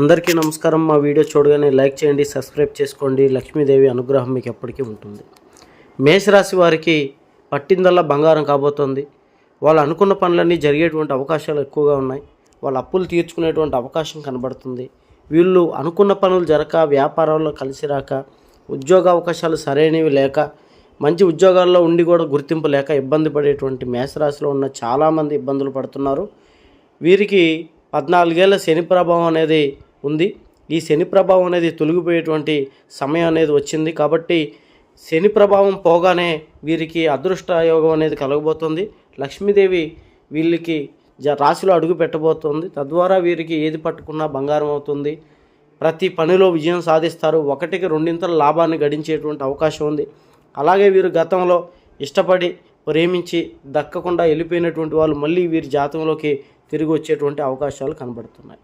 అందరికీ నమస్కారం. మా వీడియో చూడగానే లైక్ చేయండి, సబ్స్క్రైబ్ చేసుకోండి. లక్ష్మీదేవి అనుగ్రహం మీకు ఎప్పటికీ ఉంటుంది. మేషరాశి వారికి పట్టిందల్లా బంగారం కాబోతోంది. వాళ్ళు అనుకున్న పనులన్నీ జరిగేటువంటి అవకాశాలు ఎక్కువగా ఉన్నాయి. వాళ్ళ అప్పులు తీర్చుకునేటువంటి అవకాశం కనబడుతుంది. వీళ్ళు అనుకున్న పనులు జరగక, వ్యాపారాల్లో కలిసి రాక, ఉద్యోగ అవకాశాలు సరైనవి లేక, మంచి ఉద్యోగాల్లో ఉండి కూడా గుర్తింపు లేక ఇబ్బంది పడేటువంటి మేషరాశిలో ఉన్న చాలామంది ఇబ్బందులు పడుతున్నారు. వీరికి 14 ఏళ్ల శని ప్రభావం అనేది ఉంది. ఈ శని ప్రభావం అనేది తొలగిపోయేటువంటి సమయం అనేది వచ్చింది. కాబట్టి శని ప్రభావం పోగానే వీరికి అదృష్ట యోగం అనేది కలగబోతుంది. లక్ష్మీదేవి వీళ్ళకి రాశిలో అడుగు పెట్టబోతుంది. తద్వారా వీరికి ఏది పట్టుకున్నా బంగారం అవుతుంది. ప్రతి పనిలో విజయం సాధిస్తారు. ఒకటికి రెండింతల లాభాన్ని గడించేటువంటి అవకాశం ఉంది. అలాగే వీరు గతంలో ఇష్టపడి ప్రేమించి దక్కకుండా వెళ్ళిపోయినటువంటి వాళ్ళు మళ్ళీ వీరి జాతకంలోకి తిరిగి వచ్చేటువంటి అవకాశాలు కనబడుతున్నాయి.